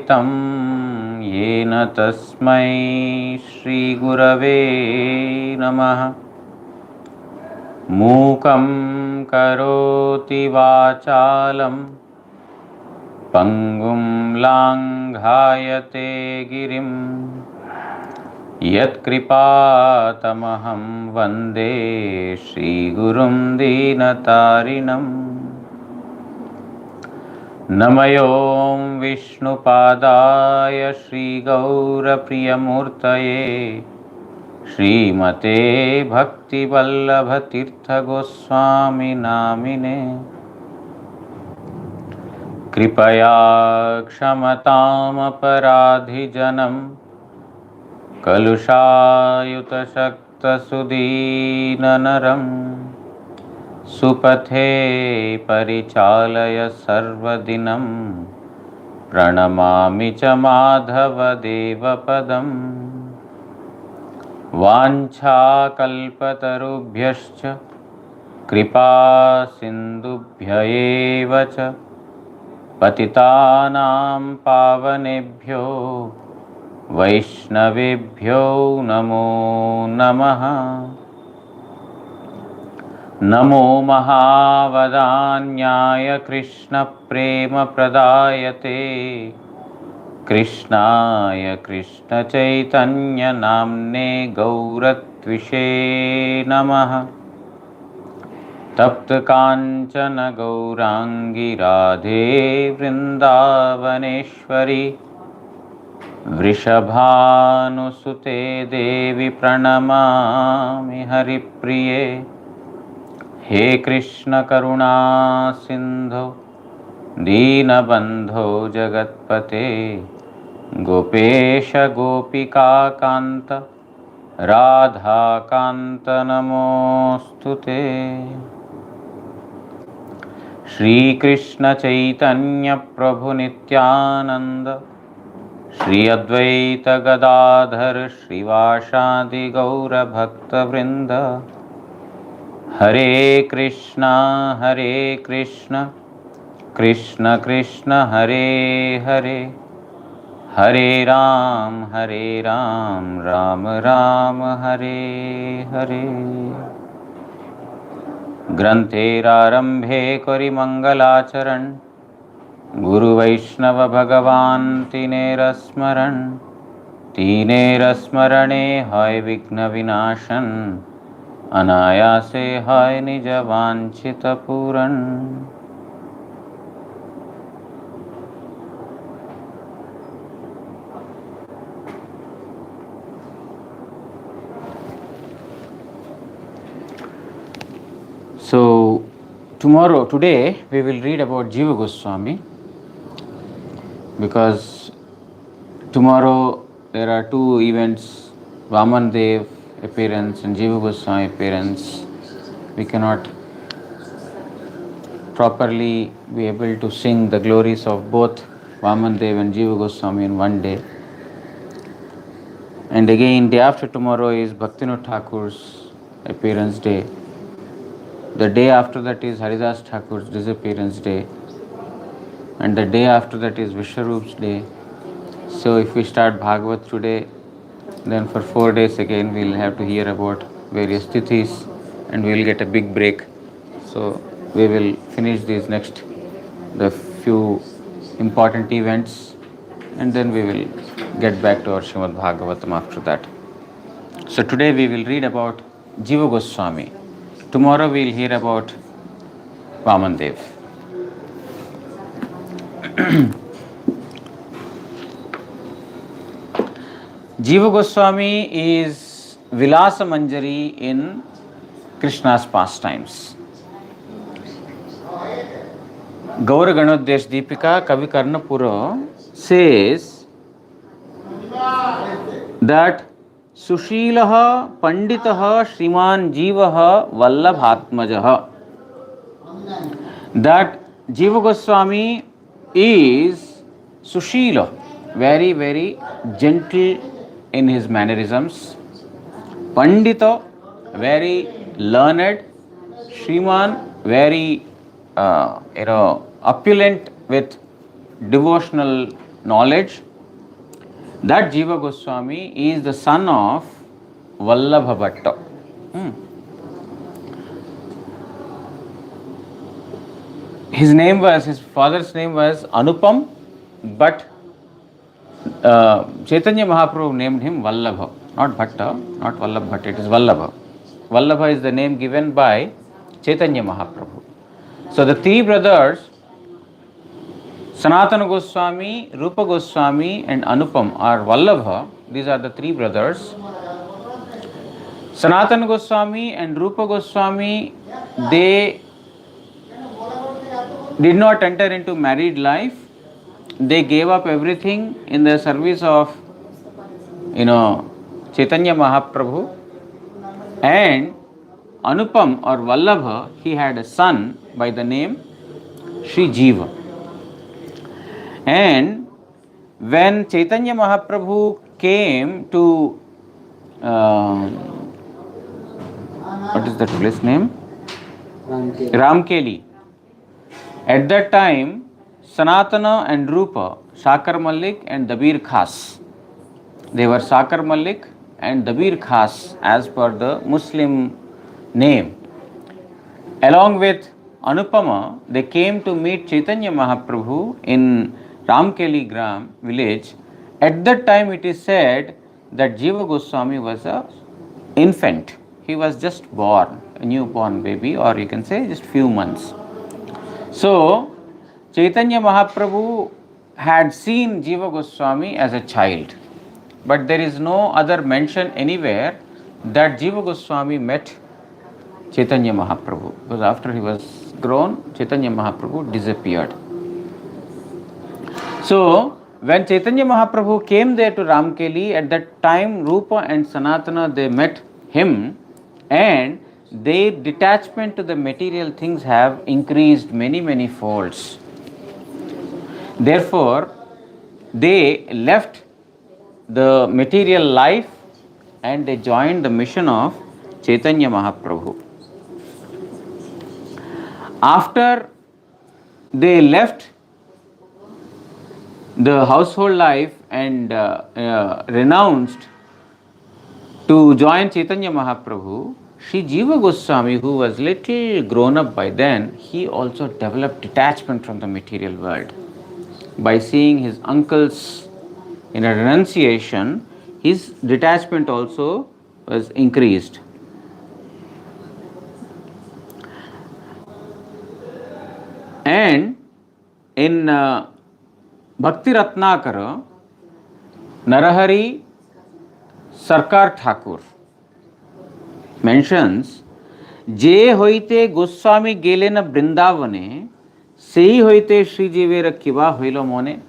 पतितं येन तस्मै श्रीगुरवे नमः। मूकं करोति वाचालं पङ्गुं लाङ्घायते गिरिं यत्कृपातमहं वन्दे श्रीगुरुं दीनतारिणम्। नमयों विष्णुपादाय श्रीगौरप्रियमूर्तये श्रीमते भक्तिवल्लभतीर्थगोस्वामी नामिने। कृपया क्षमतामपराधिजनं कलुषायुतशक्तसुदीननरं सुपथे परिचालय सर्वदिनं प्रणमामि च माधवदेवपदम्। वाञ्छाकल्पतरुभ्यश्च कृपा सिन्धुभ्य एव च पतितानां पावनेभ्यो वैष्णवेभ्यो नमो नमः। नमो महावदान्याय कृष्णप्रेमप्रदायते कृष्णाय कृष्णचैतन्यनाम्ने गौरत्विषे नमः। तप्तकाञ्चन गौराङ्गी राधे वृन्दावनेश्वरी वृषभानुसुते देवी प्रणमामि हरिप्रिये। हे कृष्ण करुणा सिन्धो दीनबन्धो जगत्पते गोपेश गोपिकान्त राधाकान्त नमोऽस्तुते। श्रीकृष्ण चैतन्य प्रभु नित्यानंद श्री अद्वैत गदाधर श्रीवासादि गौर भक्तवृंद। हरे कृष्णा कृष्ण कृष्ण हरे हरे, हरे राम राम राम हरे हरे। ग्रंथेरारंभे करि मंगलाचरण गुरु वैष्णव भगवान तीनेर स्मरणे हय विघ्न विनाशन अनायासे हय निज वांछित पूरण। So today we will read about Jiva Goswami, because tomorrow there are two events, Vaman Dev appearance and Jiva Goswami appearance. We cannot properly be able to sing the glories of both Vaman Dev and Jiva Goswami in one day. And again, day after tomorrow is Bhaktivinoda Thakur's appearance day. The day after that is Haridas Thakur's disappearance day. And the day after that is Vishwarup's day. So if we start Bhagavad today, then for 4 days again we'll have to hear about various tithis and we'll get a big break. So we will finish these the few important events, and then we will get back to our Srimad Bhagavatam after that. So today we will read about Jiva Goswami. Tomorrow we will hear about Vaman Dev. Jiva Goswami is Vilasa Manjari in Krishna's pastimes. Gaura Ganoddesh Deepika Kavi Karnapura says that Sushilaha Panditaha Shriman Jivaha Vallabhatmajaha, that Jiva Goswami is Sushila, very, very gentle in his mannerisms, Pandita, very learned, Shriman, very opulent with devotional knowledge. That Jiva Goswami is the son of Vallabha Bhatta. His father's name was Anupam, but Chaitanya Mahaprabhu named him Vallabha, not Bhatta, not Vallabha Bhatta, it is Vallabha. Vallabha is the name given by Chaitanya Mahaprabhu. So the three brothers, Sanatana Goswami, Rupa Goswami and Anupam are Vallabha. These are the three brothers. Sanatana Goswami and Rupa Goswami, they did not enter into married life. They gave up everything in the service of, Chaitanya Mahaprabhu. And Anupam or Vallabha, he had a son by the name Sri Jiva. And when Chaitanya Mahaprabhu came to, what is that place name? Ramkeli. At that time, Sanatana and Rupa, Sakar Malik and Dabir Khas. They were Sakar Malik and Dabir Khas as per the Muslim name. Along with Anupama, they came to meet Chaitanya Mahaprabhu in Ramkeli Gram village. At that time, it is said that Jiva Goswami was an infant. He was just born, a newborn baby, or you can say just few months. So, Chaitanya Mahaprabhu had seen Jiva Goswami as a child, but there is no other mention anywhere that Jiva Goswami met Chaitanya Mahaprabhu, because after he was grown, Chaitanya Mahaprabhu disappeared. So, when Chaitanya Mahaprabhu came there to Ramkeli, at that time Rupa and Sanatana, they met him, and their detachment to the material things have increased many folds. Therefore, they left the material life and they joined the mission of Chaitanya Mahaprabhu. After they left the household life and renounced to join Chaitanya Mahaprabhu, Sri Jiva Goswami, who was little grown up by then, he also developed detachment from the material world. By seeing his uncles in a renunciation, his detachment also was increased. And in Bhakti Ratnakara, Narahari Sarkar Thakur mentions, Je hoite Goswami gele na Brindavane, sei hoite Sri Jivera kiba hoilo mone.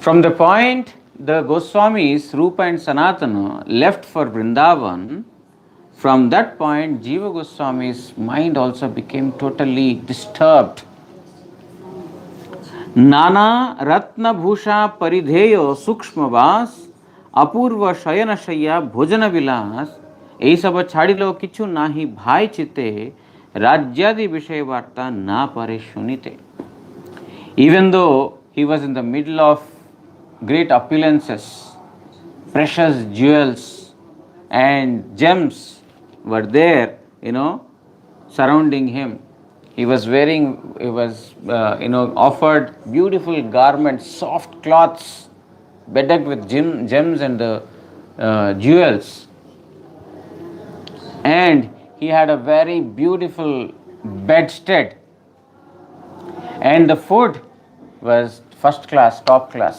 From the point the Goswamis, Rupa and Sanatana, left for Vrindavan, from that point Jiva Goswami's mind also became totally disturbed. Nana Ratna Bhusha Paridheyo Sukshma Vas Apurva Shayana Shaya Bhojana Vilas এই সব ছাড়িল কিছু নাহি ভাই চিতে রাজ্যাদি বিষয় বার্তা না পারে শুনিতে. Even though he was in the middle of great opulences, precious jewels and gems were there, surrounding him. He was offered beautiful garments, soft cloths, bedecked with gems and jewels. And he had a very beautiful bedstead. And the food was first class, top class.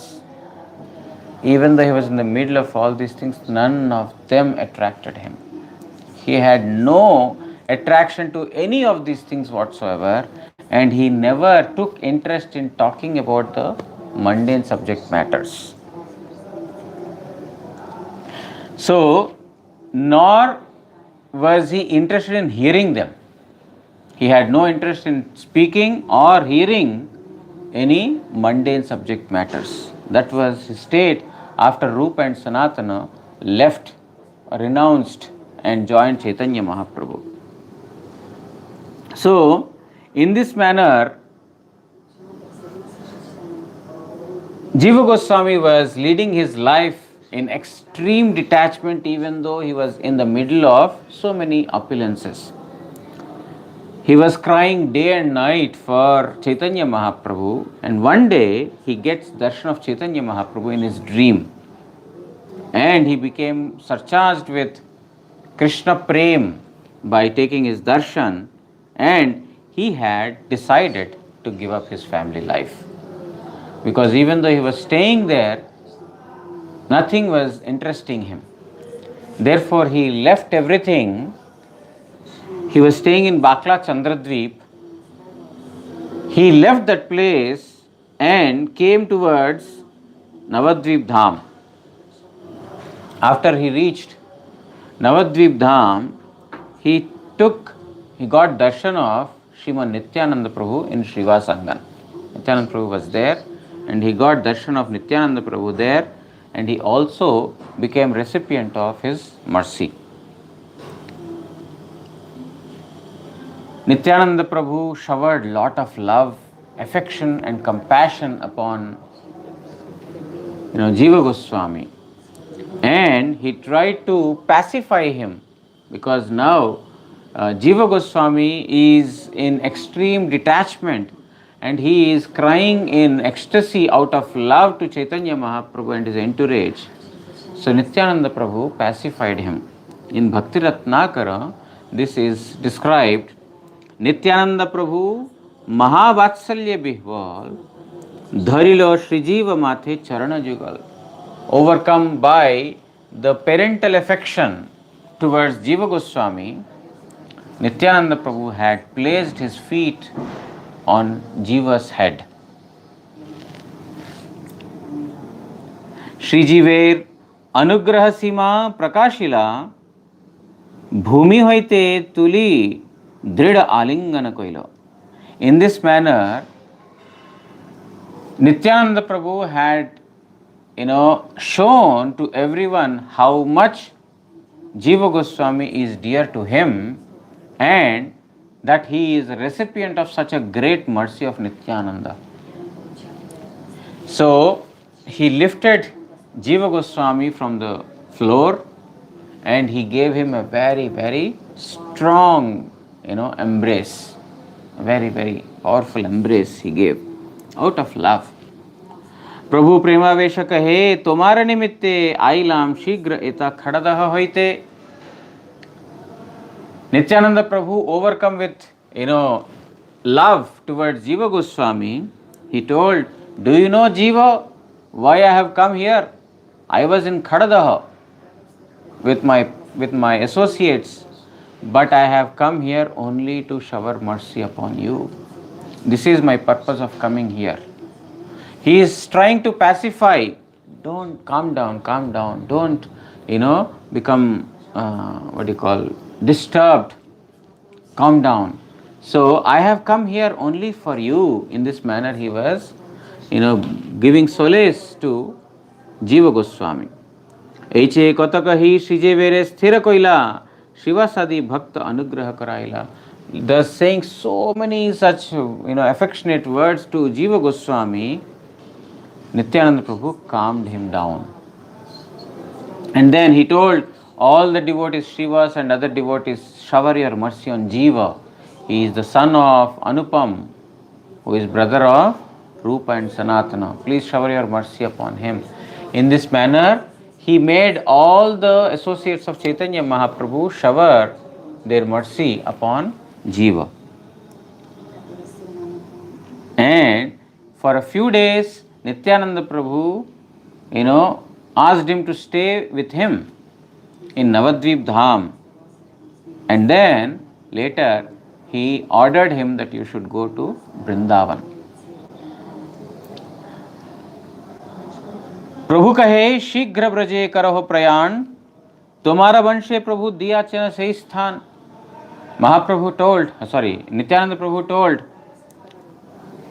Even though he was in the middle of all these things, none of them attracted him. He had no attraction to any of these things whatsoever, and he never took interest in talking about the mundane subject matters. So, nor was he interested in hearing them. He had no interest in speaking or hearing any mundane subject matters. That was his state after Rupa and Sanatana left, renounced and joined Chaitanya Mahaprabhu. So, in this manner, Jiva Goswami was leading his life in extreme detachment, even though he was in the middle of so many opulences. He was crying day and night for Chaitanya Mahaprabhu, and one day he gets darshan of Chaitanya Mahaprabhu in his dream, and he became surcharged with Krishna Prem by taking his darshan, and he had decided to give up his family life. Because even though he was staying there, nothing was interesting him. Therefore, he left everything. He was staying in Bakla Chandradweep. He left that place and came towards Navadvip Dham. After he reached Navadvip Dham, he got darshan of Sriman Nityananda Prabhu in Srivasangan. Nityananda Prabhu was there and he got darshan of Nityananda Prabhu there, and he also became recipient of his mercy. Nityananda Prabhu showered lot of love, affection and compassion upon Jiva Goswami, and he tried to pacify him, because now Jiva Goswami is in extreme detachment and he is crying in ecstasy out of love to Chaitanya Mahaprabhu and his entourage. So Nityananda Prabhu pacified him. In Bhakti Ratnakara, this is described. Nityananda Prabhu Mahavatsalya Bihwal Dharilo Srijiva Mathe Charana Jugal. Overcome by the parental affection towards Jiva Goswami, Nityananda Prabhu had placed his feet on Jiva's head. Srijiver Anugraha Sima Prakashila Bhumi Hoite Tuli Drida Alingana Koilo. In this manner, Nityananda Prabhu had shown to everyone how much Jiva Goswami is dear to him, and that he is a recipient of such a great mercy of Nityananda. So he lifted Jiva Goswami from the floor and he gave him a very, very strong, embrace. A very, very powerful embrace he gave out of love. प्रभु प्रेमावेश कहे तुम्हारे निमित्ते आइलाम शीघ्र एता खड़दह होइते. Nityananda Prabhu, overcome with love towards Jiva Goswami, he told, do you know Jiva, why I have come here? I was in Khadadaha with my associates, but I have come here only to shower mercy upon you. This is my purpose of coming here. He is trying to pacify. Don't calm down. Don't become disturbed. Calm down. So I have come here only for you. In this manner he was giving solace to Jiva Goswami. Eiche kotakahi Srije vere sthira koila Shivasadi bhakta anugraha karaila. Thus saying so many such affectionate words to Jiva Goswami, Nityananda Prabhu calmed him down. And then he told all the devotees, Srivas and other devotees, shower your mercy on Jiva. He is the son of Anupam, who is brother of Rupa and Sanatana. Please shower your mercy upon him. In this manner, he made all the associates of Chaitanya Mahaprabhu shower their mercy upon Jiva. And for a few days, Nityananda Prabhu, asked him to stay with him in Navadvip Dham. And then later he ordered him that you should go to Vrindavan. प्रभु कहे शीघ्र ब्रजे करहो प्रयाण तुम्हारा वंशे प्रभु दिया चन सही स्थान. Nityananda Prabhu told,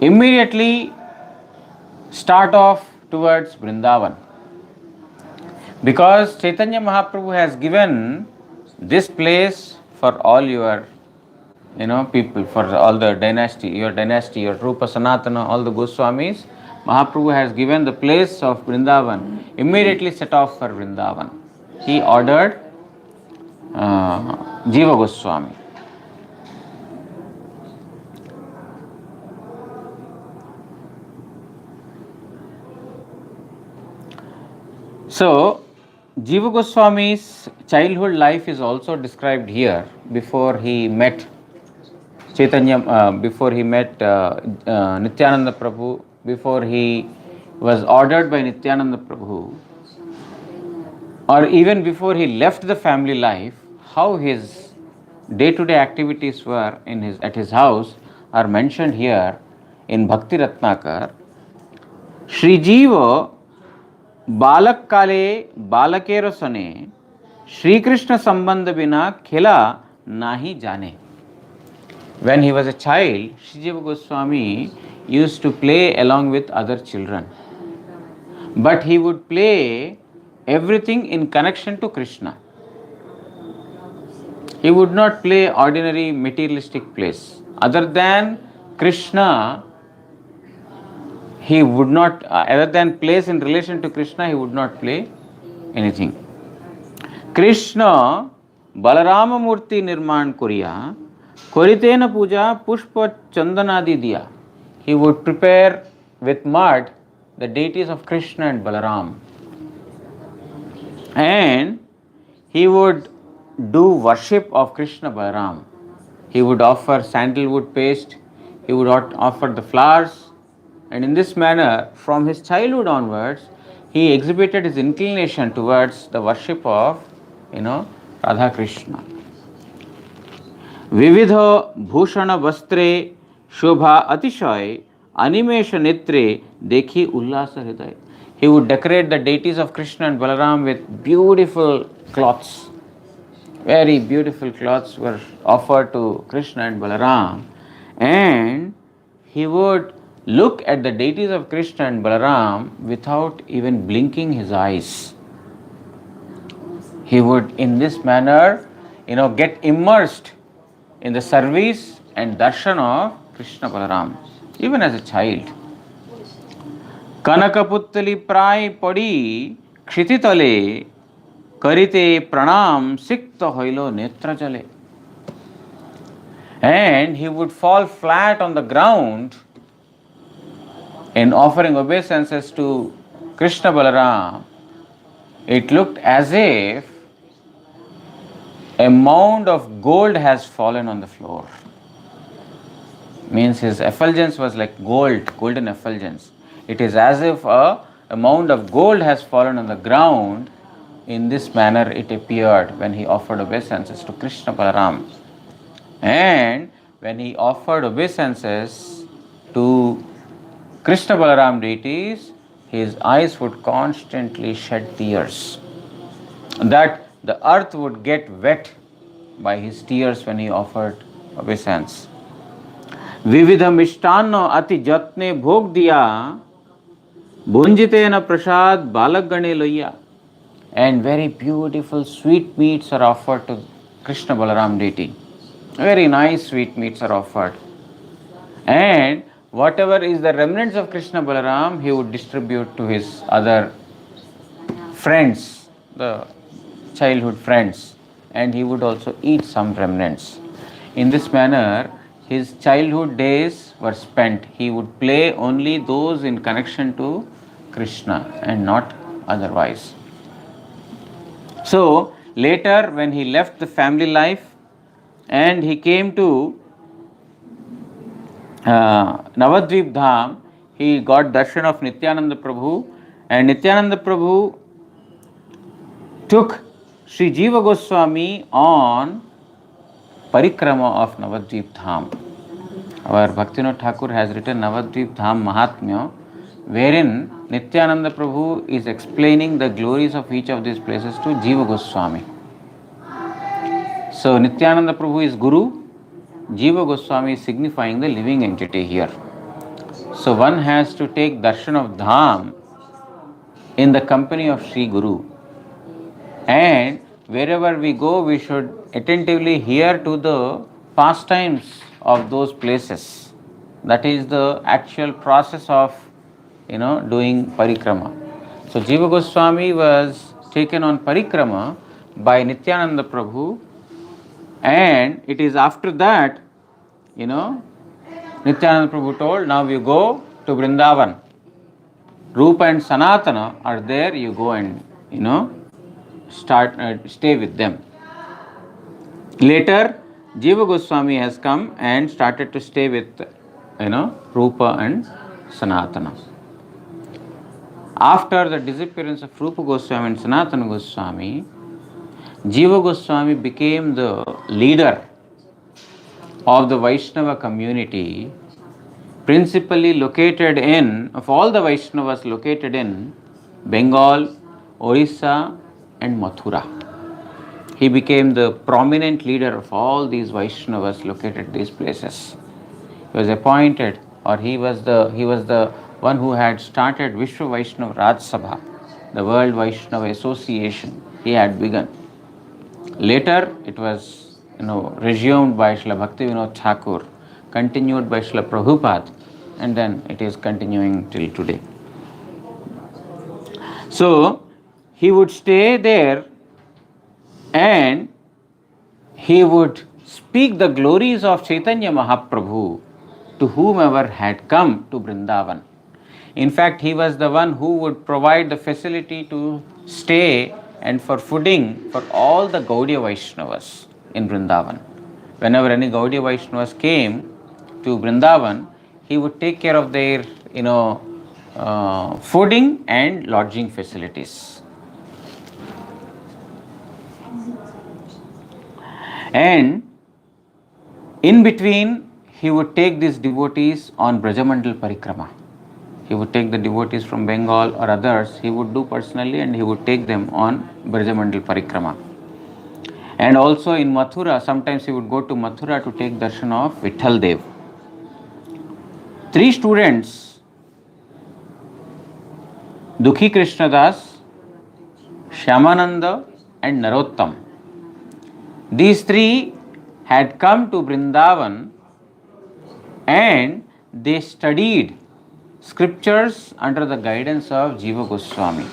immediately start off towards Vrindavan. Because Chaitanya Mahaprabhu has given this place for all your people, for all the dynasty, your Rupa, Sanatana, all the Goswamis, Mahaprabhu has given the place of Vrindavan, immediately set off for Vrindavan. He ordered Jiva Goswami. So, Jiva Goswami's childhood life is also described here before he met Chaitanya, before he met Nityananda Prabhu, before he was ordered by Nityananda Prabhu, or even before he left the family life, how his day-to-day activities were at his house are mentioned here in Bhakti Ratnakar. Sri Jiva बालक काले बालकेर सने श्री कृष्ण संबंध बिना खेला नाही जाने. When he was a child, Sri Jiva Goswami used to play along with other children, but he would play everything in connection to Krishna. He would not play ordinary materialistic plays. Other than Krishna, he would not, other than plays in relation to Krishna, he would not play anything. Krishna Balarama Murti Nirman Kuriya Koritena Puja Pushpa Chandanadi Diya. He would prepare with mud the deities of Krishna and Balaram. And he would do worship of Krishna Balaram. He would offer sandalwood paste, he would offer the flowers, and in this manner, from his childhood onwards, he exhibited his inclination towards the worship of, Radha Krishna. Vividha bhushana vastre shobha atishay animesha netre dekhi ullasa hriday. He would decorate the deities of Krishna and Balaram with beautiful cloths. Very beautiful cloths were offered to Krishna and Balaram, and he would look at the deities of Krishna and Balaram without even blinking his eyes. He would, in this manner, get immersed in the service and darshan of Krishna Balaram, even as a child. Kanakaputtali prai padi kshititale karite pranam sikta hoilo netra jale. And he would fall flat on the ground in offering obeisances to Krishna Balaram. It looked as if a mound of gold has fallen on the floor. Means his effulgence was like golden effulgence. It is as if a mound of gold has fallen on the ground. In this manner it appeared when he offered obeisances to Krishna Balaram. And when he offered obeisances to Krishna Balaram deities, his eyes would constantly shed tears. That the earth would get wet by his tears when he offered obeisance. Vividha mishtanno ati jatne bhog diya bhunjitena prasad balak gane loya. And very beautiful sweet meats are offered to Krishna Balaram deity. Very nice sweet meats are offered. And whatever is the remnants of Krishna Balaram, he would distribute to his other friends, the childhood friends, and he would also eat some remnants. In this manner, his childhood days were spent. He would play only those in connection to Krishna and not otherwise. So, later when he left the family life and he came to Navadvip Dham, he got darshan of Nityananda Prabhu, and Nityananda Prabhu took Sri Jiva Goswami on parikrama of Navadvip Dham. Our Bhaktivinoda Thakur has written Navadvip Dham Mahatmya, wherein Nityananda Prabhu is explaining the glories of each of these places to Jiva Goswami. So Nityananda Prabhu is Guru, Jiva Goswami is signifying the living entity here. So one has to take darshan of Dham in the company of Sri Guru. And wherever we go, we should attentively hear to the pastimes of those places. That is the actual process of doing parikrama. So Jiva Goswami was taken on parikrama by Nityananda Prabhu, and it is after that, Nityananda Prabhu told, now you go to Vrindavan. Rupa and Sanatana are there, you go and, stay with them. Later, Jiva Goswami has come and started to stay with, Rupa and Sanatana. After the disappearance of Rupa Goswami and Sanatana Goswami, Jiva Goswami became the leader of the Vaishnava community, principally located of all the Vaishnavas located in Bengal, Orissa and Mathura. He became the prominent leader of all these Vaishnavas located at these places. He was appointed, or he was the one who had started Vishwa Vaishnava Raj Sabha, the World Vaishnava Association. He had begun. Later, it was resumed by Srila Bhaktivinoda Thakur, continued by Srila Prabhupada, and then it is continuing till today. So he would stay there and he would speak the glories of Chaitanya Mahaprabhu to whomever had come to Vrindavan. In fact, he was the one who would provide the facility to stay and for fooding for all the Gaudiya Vaishnavas in Vrindavan. Whenever any Gaudiya Vaishnavas came to Vrindavan, he would take care of their, fooding and lodging facilities. And in between, he would take these devotees on Brajamandal Parikrama. He would take the devotees from Bengal or others, he would do personally, and he would take them on Brajamandal Parikrama. And also in Mathura, sometimes he would go to Mathura to take darshan of Vitthal Dev. 3 students, Dukhi Krishnadas, Shyamananda and Narottam, these 3 had come to Vrindavan and they studied scriptures under the guidance of Jiva Goswami.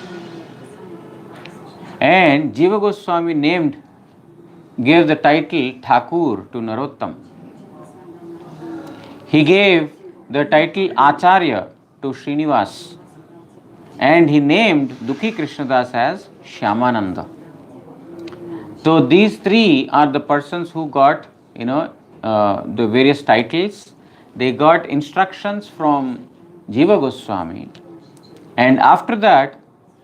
And Jiva Goswami gave the title Thakur to Narottam. He gave the title Acharya to Srinivas, and he named Dukhi Krishnadas as Shyamananda. So these 3 are the persons who got, the various titles. They got instructions from Jiva Goswami, and after that,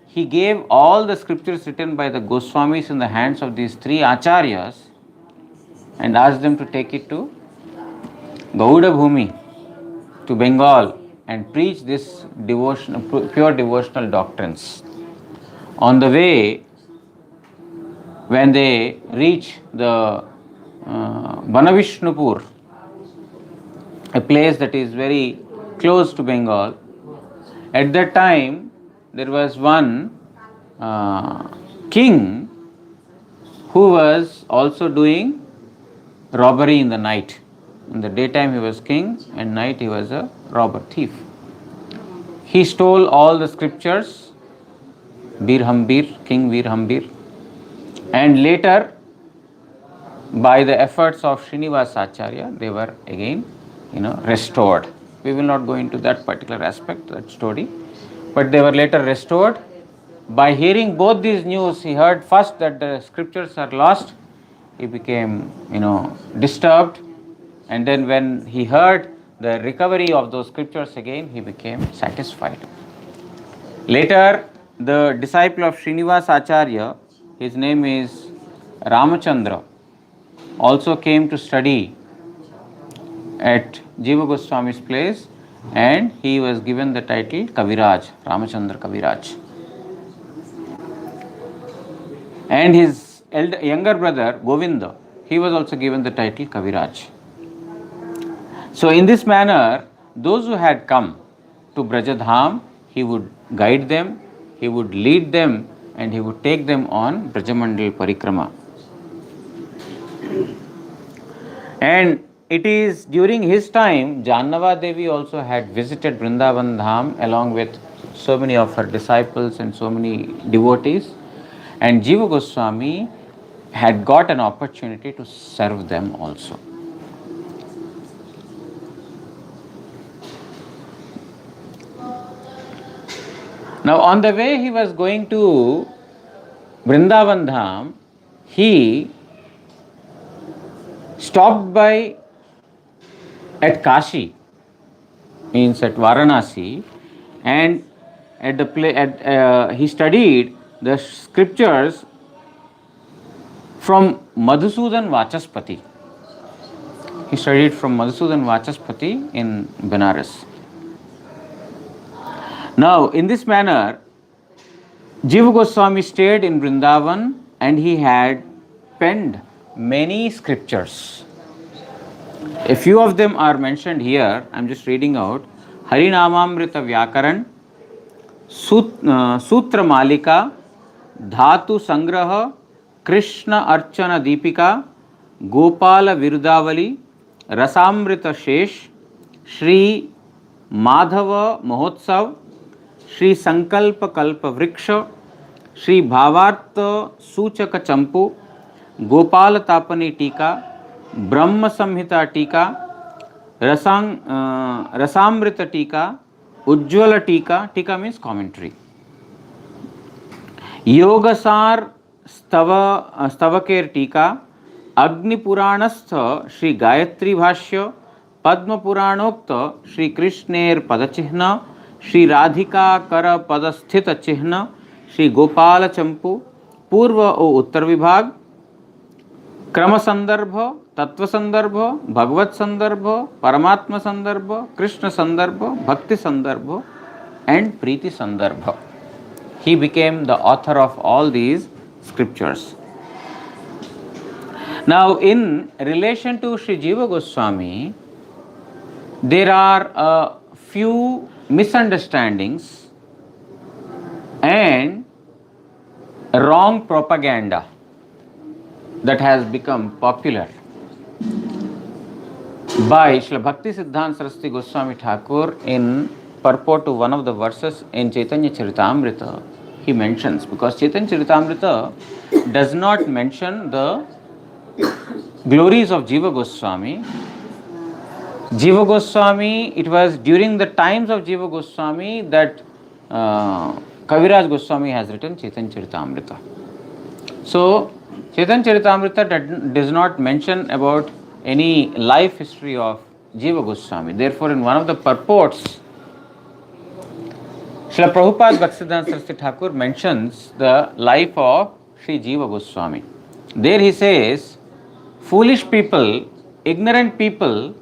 he gave all the scriptures written by the Goswamis in the hands of these 3 acharyas and asked them to take it to Gauda Bhumi, to Bengal, and preach this pure devotional doctrines. On the way, when they reach the Banavishnupur, a place that is very close to Bengal, at that time there was one king who was also doing robbery in the night. In the daytime he was king, and night he was a robber thief. He stole all the scriptures, King Veer Hambir, and later, by the efforts of Srinivas Acharya, they were again, restored. We will not go into that particular aspect, that story, but they were later restored. By hearing both these news, he heard first that the scriptures are lost. He became, disturbed, and then when he heard the recovery of those scriptures again, he became satisfied. Later, the disciple of Srinivas Acharya, his name is Ramachandra, also came to study at Jiva Goswami's place, and he was given the title Kaviraj, Ramachandra Kaviraj. And his younger brother Govinda, he was also given the title Kaviraj. So in this manner, those who had come to Brajadham, he would guide them, he would lead them, and he would take them on Brajamandal Parikrama. And it is during his time, Jannava Devi also had visited Vrindavan Dham along with so many of her disciples and so many devotees, and Jiva Goswami had got an opportunity to serve them also. Now, on the way he was going to Vrindavan Dham, he stopped by at Kashi, means at Varanasi, and at the he studied the scriptures from Madhusudan Vachaspati. He studied from Madhusudan Vachaspati in Benares. Now, in this manner, Jiva Goswami stayed in Vrindavan and he had penned many scriptures. A few of them are mentioned here. I am just reading out. Harinamamrita Vyakaran, Sutra Malika, Dhatu Sangraha, Krishna Archana Deepika, Gopala Virudavali, Rasamrita Shesh, Sree Madhava Mahotsav, Sri Sankalpa Kalpa Vriksha, Sri Bhavartha Suchaka Champu, Gopala Tapani Tika, Brahma Samhita Tika, Rasamrita Tika, Ujjwala Tika, Tika means commentary, Yogasar Stavaker Tika, Agni Puranastha Sri Gayatri Bhashya, Padma Puranokta Sri Krishner Padachihna, Sri Radhika Kara Padasthita Chihna, Sri Gopala Champu, Purva o Uttar Vibhag, Krama Sandarbha, Tattva Sandarbha, Bhagavad Sandarbha, Paramatma Sandarbha, Krishna Sandarbha, Bhakti Sandarbha, and Preeti Sandarbha. He became the author of all these scriptures. Now, in relation to Sri Jiva Goswami, there are a few misunderstandings and wrong propaganda that has become popular by Srila Bhakti Siddhanta Saraswati Goswami Thakur in purport to one of the verses in Chaitanya Charitamrita. He mentions, because Chaitanya Charitamrita does not mention the glories of Jiva Goswami. Jiva Goswami, it was during the times of Jiva Goswami that Kaviraj Goswami has written Chaitanya Charitamrita. So, Chaitanya Charitamrita does not mention about any life history of Jiva Goswami. Therefore, in one of the purports, Srila Prabhupada Bhaktisiddhanta Saraswati Thakur mentions the life of Sri Jiva Goswami. There he says, foolish people, ignorant people,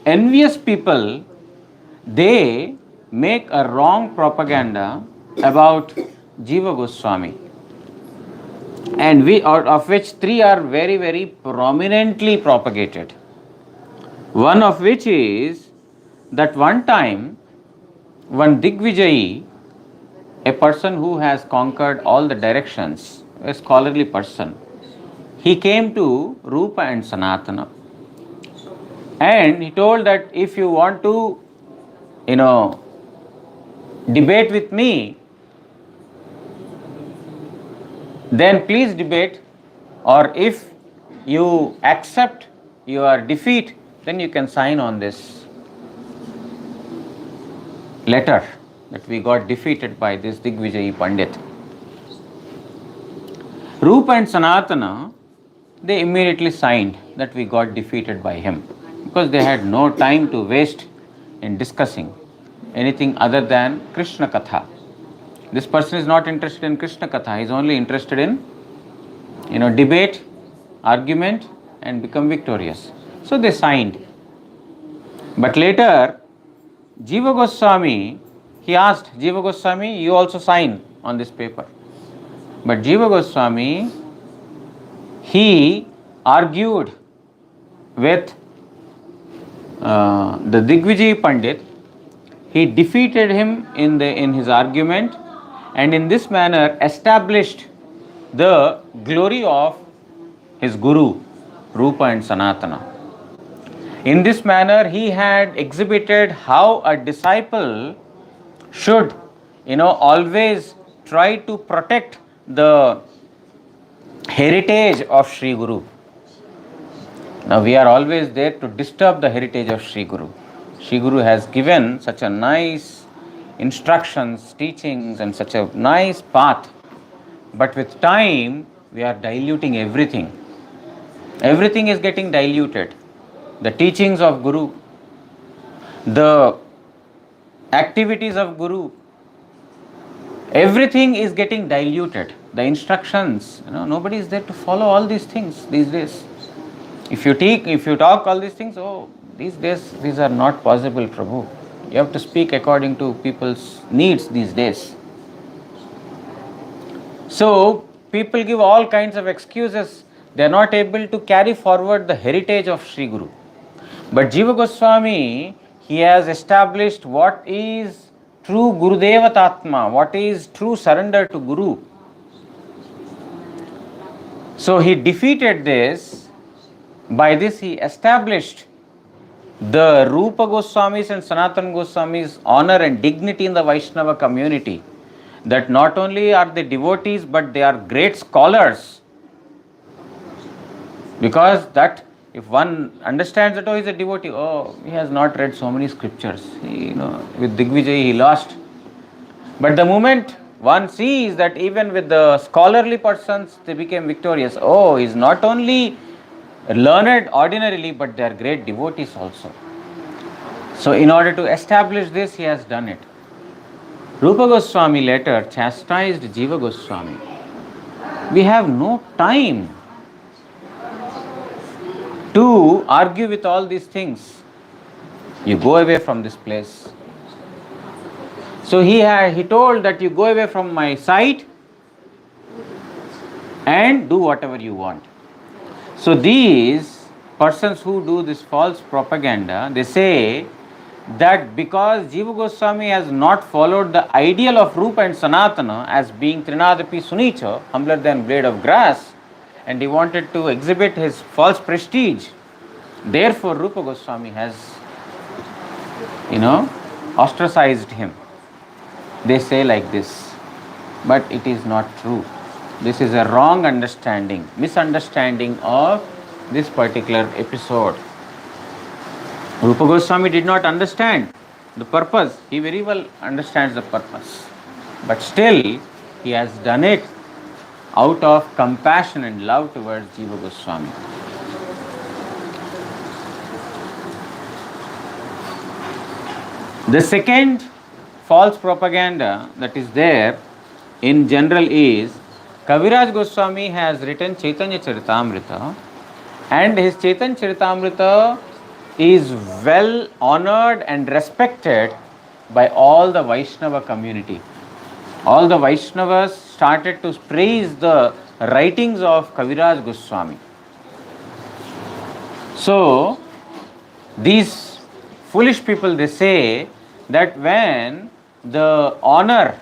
envious people, they make a wrong propaganda about Jiva Goswami, and of which three are very, very prominently propagated. One of which is that one time, one Digvijayi, a person who has conquered all the directions, a scholarly person, he came to Rupa and Sanatana, and he told that if you want to, debate with me, then please debate, or if you accept your defeat, then you can sign on this letter that we got defeated by this Digvijayi Pandit. Rupa and Sanatana, they immediately signed that we got defeated by him, because they had no time to waste in discussing anything other than Krishna Katha. This person is not interested in Krishna Katha, he is only interested in, debate, argument, and become victorious. So they signed. But later, Jiva Goswami, he asked Jiva Goswami, you also sign on this paper. But Jiva Goswami, he argued with the Digvijayi Pandit. He defeated him in his argument, and in this manner established the glory of his guru, Rupa and Sanatana. In this manner, he had exhibited how a disciple should, always try to protect the heritage of Sri Guru. Now, we are always there to disturb the heritage of Sri Guru. Sri Guru has given such a nice instructions, teachings, and such a nice path. But with time, we are diluting everything. Everything is getting diluted. The teachings of Guru, the activities of Guru, everything is getting diluted. The instructions, nobody is there to follow all these things these days. If you talk all these things, these days these are not possible, Prabhu. You have to speak according to people's needs these days. So people give all kinds of excuses. They are not able to carry forward the heritage of Sri Guru. But Jiva Goswami, he has established what is true Gurudevatatma, what is true surrender to Guru. So he defeated this. By this he established the Rupa Goswamis and Sanatana Goswamis' honor and dignity in the Vaishnava community. That not only are they devotees, but they are great scholars. Because that if one understands that, he is a devotee, he has not read so many scriptures. With Digvijay he lost. But the moment one sees that even with the scholarly persons, they became victorious. He is not only learned ordinarily, but they are great devotees also. So in order to establish this, he has done it. Rupa Goswami later chastised Jiva Goswami. We have no time to argue with all these things. You go away from this place. So he told that you go away from my sight and do whatever you want. So these persons who do this false propaganda, they say that because Jiva Goswami has not followed the ideal of Rupa and Sanatana as being Trinadapi Sunicha, humbler than blade of grass, and he wanted to exhibit his false prestige, therefore Rupa Goswami has, ostracized him. They say like this, but it is not true. This is a wrong misunderstanding of this particular episode. Rupa Goswami did not understand the purpose. He very well understands the purpose. But still, he has done it out of compassion and love towards Jiva Goswami. The second false propaganda that is there in general is Kaviraj Goswami has written Chaitanya Charitamrita, and his Chaitanya Charitamrita is well honored and respected by all the Vaishnava community. All the Vaishnavas started to praise the writings of Kaviraj Goswami. So, these foolish people, they say that when the honor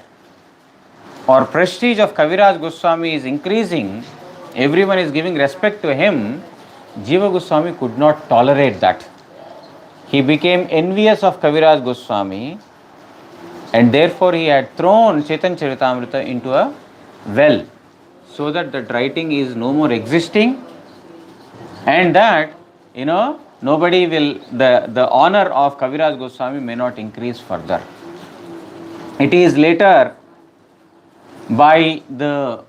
or prestige of Kaviraj Goswami is increasing, everyone is giving respect to him, Jiva Goswami could not tolerate that. He became envious of Kaviraj Goswami, and therefore he had thrown Chaitanya Charitamrita into a well, so that that writing is no more existing, and that, nobody will, the honor of Kaviraj Goswami may not increase further. It is later by the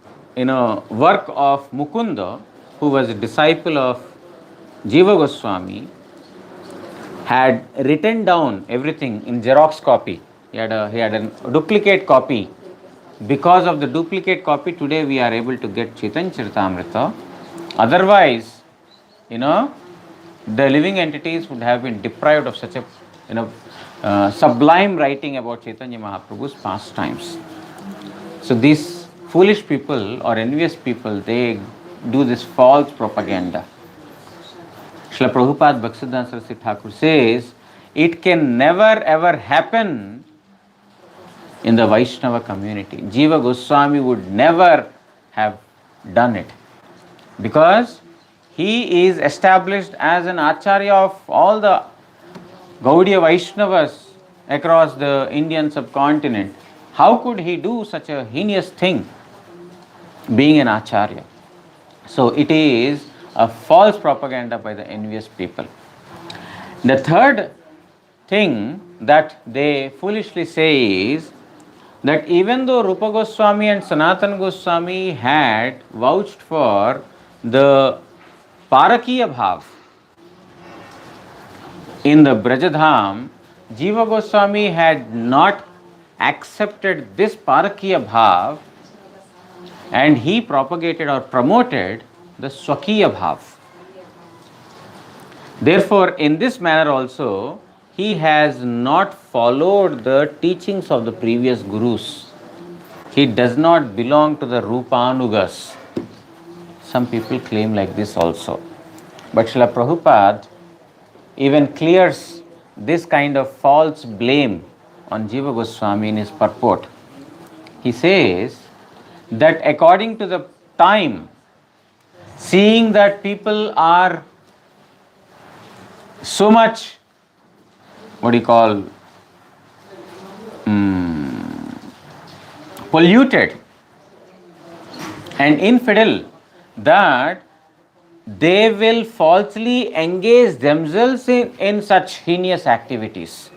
work of Mukunda, who was a disciple of Jiva Goswami, had written down everything in Xerox copy. He had a duplicate copy. Because of the duplicate copy, today we are able to get Chaitanya Charitamrita. Otherwise, the living entities would have been deprived of such a sublime writing about Chaitanya Mahaprabhu's pastimes. So these foolish people or envious people, they do this false propaganda. Srila Prabhupada Bhaktisiddhanta Saraswati Thakur says, it can never ever happen in the Vaishnava community. Jiva Goswami would never have done it, because he is established as an Acharya of all the Gaudiya Vaishnavas across the Indian subcontinent. How could he do such a heinous thing, being an Acharya? So it is a false propaganda by the envious people. The third thing that they foolishly say is that even though Rupa Goswami and Sanatana Goswami had vouched for the Parakiya Bhav in the Brajadham, Jiva Goswami had not accepted this Parakiya Bhav, and he propagated or promoted the Swakiya Bhav. Therefore, in this manner also, he has not followed the teachings of the previous gurus. He does not belong to the Rupanugas. Some people claim like this also. But Srila Prabhupada even clears this kind of false blame on Jiva Goswami in his purport. He says that according to the time, seeing that people are so much, polluted and infidel, that they will falsely engage themselves in such heinous activities,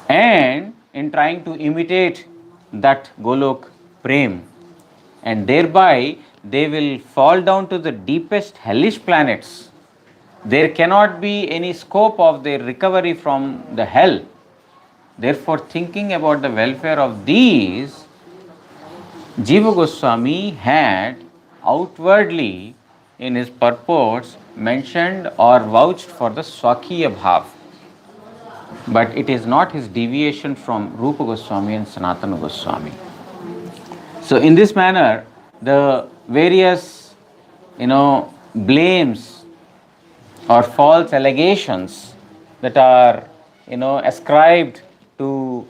and in trying to imitate that Golok Prem, and thereby they will fall down to the deepest hellish planets. There cannot be any scope of their recovery from the hell. Therefore, thinking about the welfare of these, Jiva Goswami had outwardly in his purports mentioned or vouched for the Swakiya Bhav. But it is not his deviation from Rupa Goswami and Sanatana Goswami. So in this manner, the various, blames or false allegations that are, ascribed to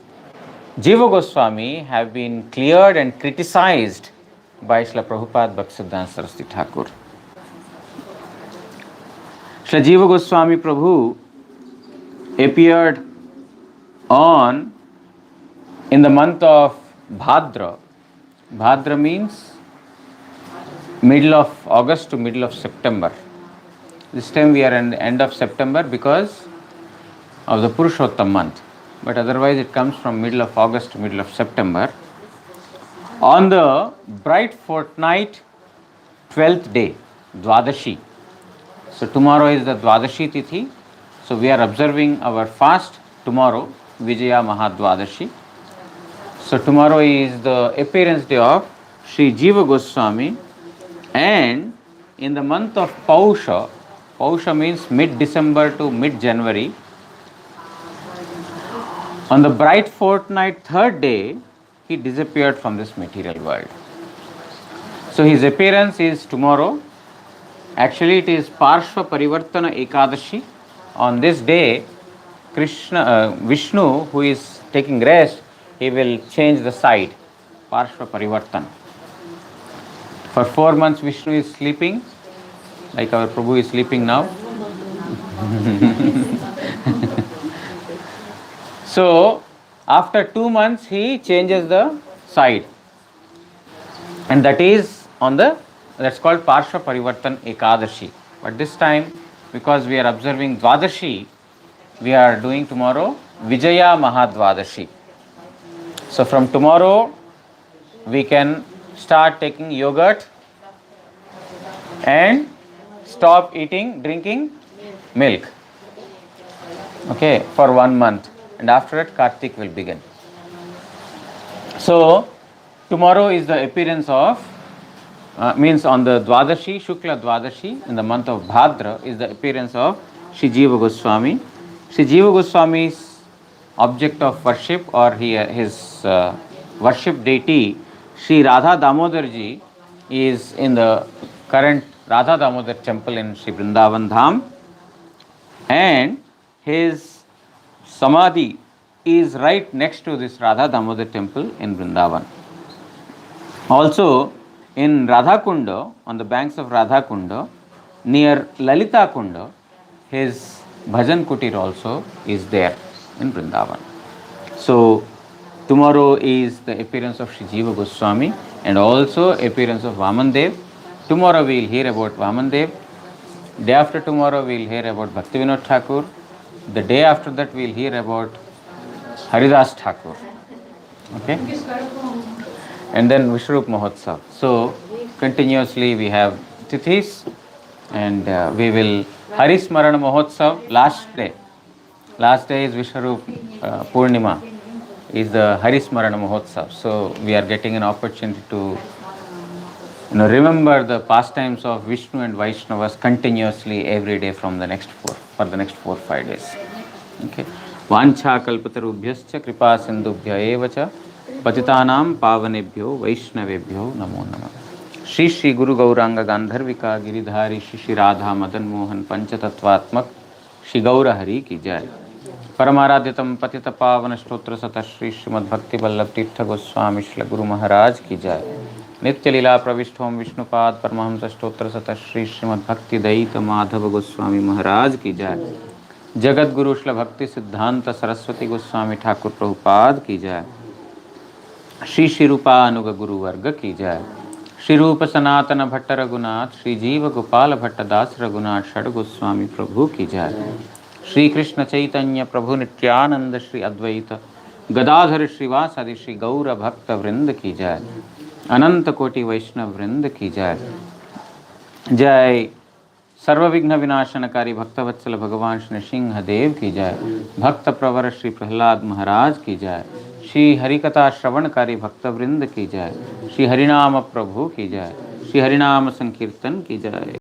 Jiva Goswami have been cleared and criticized by Srila Prabhupada Bhaktisiddhanta Saraswati Thakur. Srila Jiva Goswami Prabhu appeared in the month of Bhadra. Bhadra means middle of August to middle of September. This time we are in the end of September because of the Purushottam month. But otherwise it comes from middle of August to middle of September. On the bright fortnight, 12th day, Dwadashi. So tomorrow is the Dwadashi Tithi. So we are observing our fast tomorrow, Vijaya Mahadwadashi. So tomorrow is the appearance day of Sri Jiva Goswami, and in the month of Pausha, Pausha means mid-December to mid-January, on the bright fortnight, third day, he disappeared from this material world. So his appearance is tomorrow. Actually, it is Parshva Parivartana Ekadashi. On this day, Vishnu, who is taking rest, he will change the side, Parshva Parivartana. For 4 months, Vishnu is sleeping, like our Prabhu is sleeping now. So, after 2 months, he changes the side. And that is that's called Parshva Parivartan Ekadashi. But this time, because we are observing Dwadashi, we are doing tomorrow Vijaya Mahadvadashi. So from tomorrow, we can start taking yogurt and stop drinking milk. Okay, for 1 month. And after that, Kartik will begin. So, tomorrow is the appearance of, means on the Dwadashi, Shukla Dwadashi, in the month of Bhadra, is the appearance of Sri Jiva Goswami. Sri Jiva Goswami's object of worship, or his worship deity, Sri Radha Damodarji, is in the current Radha Damodar temple in Sri Vrindavan Dham, and his Samadhi is right next to this Radha Damodar temple in Vrindavan. Also, In Radha Kunda, on the banks of Radha Kunda, near Lalita Kunda, his bhajan kutir also is there in Vrindavan. So tomorrow is the appearance of Sri Jiva Goswami and also appearance of Vaman Dev. Tomorrow we will hear about Vaman Dev. Day after tomorrow we will hear about Bhaktivinoda Thakur. The day after that we will hear about Haridas Thakur. Okay? And then Vishwarup Mahotsav. So continuously we have Tithis and we will Harismarana Mahotsav last day. Last day is Vishwarup Purnima, is the Harismarana Mahotsav. So we are getting an opportunity to remember the pastimes of Vishnu and Vaishnavas continuously every day from the next for the next 4-5 days. Okay. Vancha kalpatarubhyascha kripa sindubhya evacha patitanam pavanebhyo vaishnavebhyo namo namah. Shri Shri Guru Gauranga Gandharvika Giridhari Shri Shri Radha Madan Mohan Panchatattvatmak Shri Gaura Hari ki jai. परमाराध्यतम पतित पावन स्तोत्र सत श्री श्रीमद् भक्ति वल्लभ तीर्थ गोस्वामी श्री गुरु महाराज की जय. नित्य लीला प्रविष्टोम विष्णुपाद परमहंस स्तोत्र सत श्री श्रीमद् भक्ति दयित माधव गोस्वामी महाराज की जय. जगत गुरु श्री भक्ति सिद्धांत सरस्वती गोस्वामी ठाकुर प्रभुपाद की जय. श्री श्री रूपानुग गुरु वर्ग की जय. श्री रूप सनातन भट्ट रघुनाथ श्री जीव गोपाल भट्ट दास रघुनाथ षड गोस्वामी प्रभु की जय. श्री कृष्ण चैतन्य प्रभु नित्यानंद श्री अद्वैत गदाधर श्रीवासादि श्री गौर भक्त वृंद की जय. अनंत कोटि वैष्णव वृंद की जय. जय सर्व विघ्न विनाशनकारी भक्तवत्सल भगवान श्री सिंह देव की जय. भक्त प्रवर श्री प्रहलाद महाराज की जय. श्री हरिकथा श्रवणकारी भक्त वृंद की जय. श्री हरिनाम प्रभु की जय. श्री हरिनाम संकीर्तन की जय.